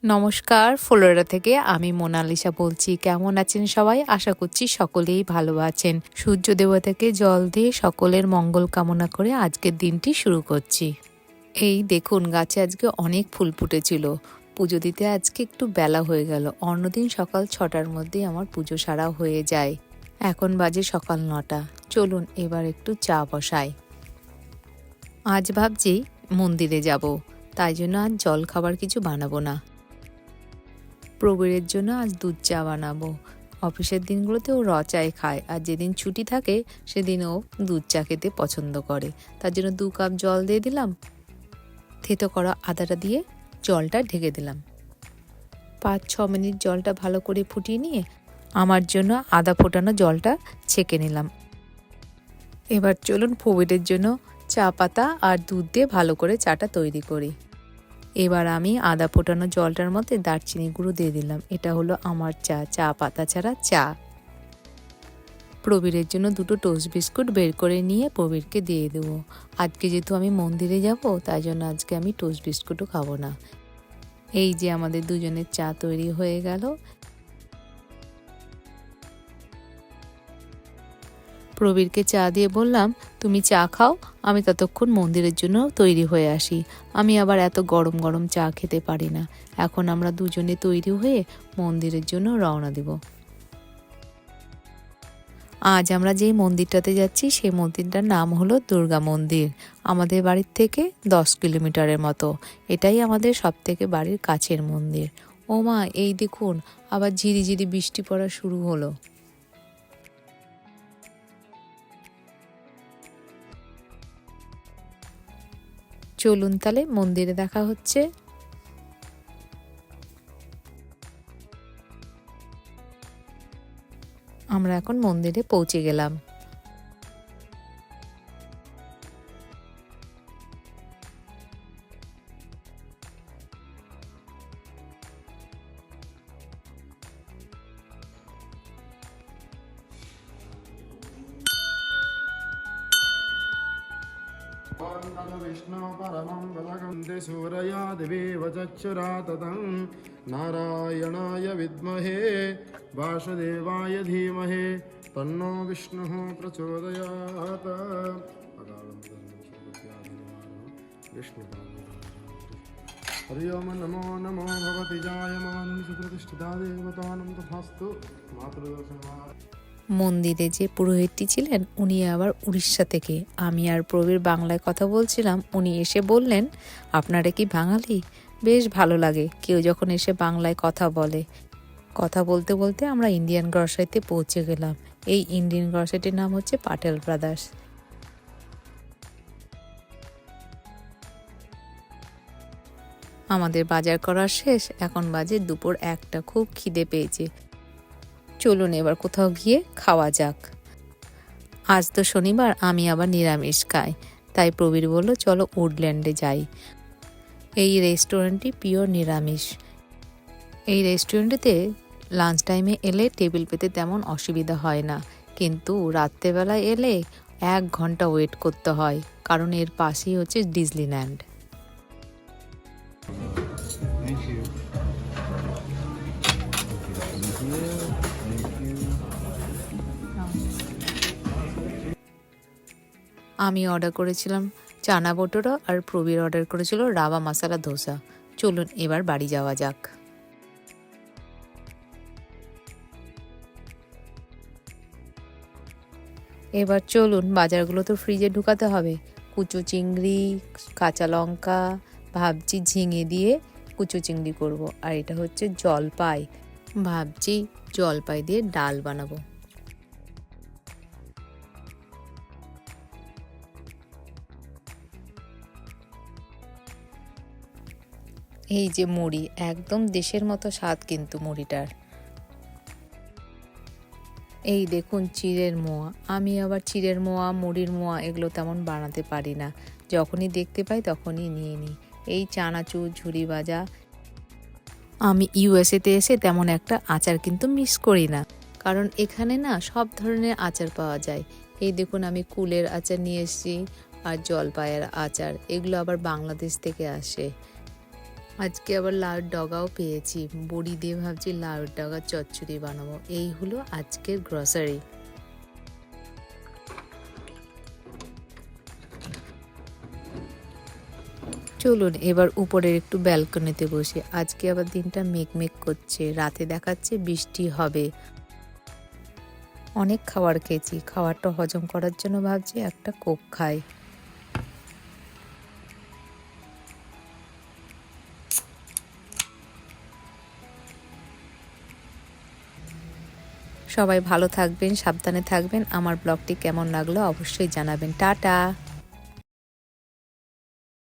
নমস্কার, ফ্লোরিডা থেকে আমি মোনালিসা বলছি। কেমন আছেন সবাই? আশা করছি সকলেই ভালো আছেন। সূর্য দেবতাকে জল দিয়ে সকলের মঙ্গল কামনা করে আজকের দিনটি শুরু করছি। এই দেখুন, গাছে আজকে অনেক ফুল ফুটেছিল। পুজো দিতে আজকে একটু বেলা হয়ে গেল। অন্যদিন সকাল 6টার মধ্যেই আমার পুজো সারা হয়ে যায়। এখন বাজে সকাল 9টা। চলুন এবার একটু চা বসাই। আজ ভাবছি মন্দিরে যাব, তাই জন্য আজ জল খাবার কিছু বানাবো না। প্রবীরের জন্য আজ দুধ চা বানাবো। অফিসের দিনগুলোতে ও চাই খায়, আর যেদিন ছুটি থাকে সেদিন ও দুধ চা খেতে পছন্দ করে। তার জন্য 2 কাপ জল দিয়ে দিলাম, থেতো করা আদাটা দিয়ে জলটা ঢেকে দিলাম। 5-6 মিনিট জলটা ভালো করে ফুটিয়ে নিয়ে আমার জন্য আদা ফোটানো জলটা ছেঁকে নিলাম। এবার চলুন প্রবীরের জন্য চা পাতা আর দুধ দিয়ে ভালো করে চাটা তৈরি করি। এবার আমি আদা ফোটানো জলটার মধ্যে দারচিনি গুঁড়ো দিয়ে দিলাম। এটা হলো আমার চা পাতা ছাড়া চা। প্রবীরের জন্য 2টো টোস্ট বিস্কুট বের করে নিয়ে প্রবীরকে দিয়ে দেবো। আজকে যেহেতু আমি মন্দিরে যাব, তাই জন্য আজকে আমি টোস্ট বিস্কুটও খাবো না। এই যে আমাদের দুজনের চা তৈরি হয়ে গেল। প্রবীরকে চা দিয়ে বললাম, তুমি চা খাও, আমি ততক্ষণ মন্দিরের জন্য তৈরি হয়ে আসি। আমি আবার এত গরম গরম চা খেতে পারি না। এখন আমরা দুজনে তৈরি হয়ে মন্দিরের জন্য রওনা দেব। আজ আমরা যেই মন্দিরটাতে যাচ্ছি সেই মন্দিরটার নাম হলো দুর্গা মন্দির। আমাদের বাড়ির থেকে 10 কিলোমিটারের মতো। এটাই আমাদের সবথেকে বাড়ির কাছের মন্দির। ও মা, এই দেখুন আবার ঝিরিঝিরি বৃষ্টি পড়া শুরু হলো। চলুন তাহলে মন্দিরে দেখা হচ্ছে। আমরা এখন মন্দিরে পৌঁছে গেলাম। विष्णु परमं पदगन्धे सूरया दिवीव चक्षुरा ततं नारायणाय विद्महे वासुदेवाय धीमहि तन्नो विष्णुः प्रचोदयात्। हरि ओम नमो नमो भगवति जायमानं सुप्रतिष्ठिता देवतानं तथास्तु। मातृदर्शनाय মন্দিরে যে পুরোহিতটি ছিলেন উনি আবার উড়িষ্যা থেকে। আমি আর প্রবীর বাংলায় কথা বলছিলাম, উনি এসে বললেন, আপনারা কি বাঙালি? বেশ ভালো লাগে কেউ যখন এসে বাংলায় কথা বলে। কথা বলতে বলতে আমরা ইন্ডিয়ান গ্রসারিতে পৌঁছে গেলাম। এই ইন্ডিয়ান গ্রসারিটির নাম হচ্ছে পাটেল ব্রাদার্স। আমাদের বাজার করা শেষ, এখন বাজে দুপুর 1টা। খুব খিদে পেয়েছে। চলুন এবার কোথাও গিয়ে খাওয়া যাক। আজ তো শনিবার, আমি আবার নিরামিষ খাই, তাই প্রবীর বলল চলো উডল্যান্ডে যাই। এই রেস্টুরেন্টটি পিওর নিরামিষ। এই রেস্টুরেন্টেতে লাঞ্চ টাইমে এলে টেবিল পেতে তেমন অসুবিধা হয় না, কিন্তু রাত্রেবেলায় এলে 1 ঘন্টা ওয়েট করতে হয়, কারণ এর পাশেই হচ্ছে ডিজনিল্যান্ড। আমি অর্ডার করেছিলাম চানা বটোরা, আর প্রবীর অর্ডার করেছিল রাবা মশলা ধোসা। চলুন এবার বাড়ি যাওয়া যাক। এবার চলুন বাজারগুলো তো ফ্রিজে ঢুকাতে হবে। কুচো চিংড়ি, কাঁচা লঙ্কা, ভাবছি ঝিঙে দিয়ে কুচো চিংড়ি করব। আর এটা হচ্ছে জলপাই, ভাবছি জলপাই দিয়ে ডাল বানাবো। এই যে মুড়ি, একদম দেশের মতো স্বাদ কিন্তু মুড়িটার। এই দেখুন চিড়ের মোয়া। আমি আবার চিড়ের মোয়া, মুড়ির মোয়া এগুলো তেমন বানাতে পারি না। যখনই দেখতে পাই তখনই নিয়ে নিই। এই চানাচুর, ঝুরি ভাজা। আমি ইউএসএতে এসে তেমন একটা আচার কিন্তু মিস করি না, কারণ এখানে না সব ধরনের আচার পাওয়া যায়। এই দেখুন আমি কুলের আচার নিয়ে এসেছি, আর জলপাইয়ের আচার, এগুলো আবার বাংলাদেশ থেকে আসে। আজকে আবার লাউয়ের ডগাও পেয়েছি, বড়ি দিয়ে ভাবছি লাউয়ের ডগার চচ্চড়ি বানাবো। এই হলো আজকের গ্রসারি। চলুন এবার উপরের একটু ব্যালকনিতে বসে। আজকে আবার দিনটা মেঘমেঘ করছে, রাতে দেখাচ্ছে বৃষ্টি হবে। অনেক খাবার খেয়েছি, খাবারটা হজম করার জন্য ভাবছি একটা কোক খাই। সবাই ভালো থাকবেন, সাবধানে থাকবেন। আমার ব্লগটি কেমন লাগলো অবশ্যই জানাবেন। টাটা।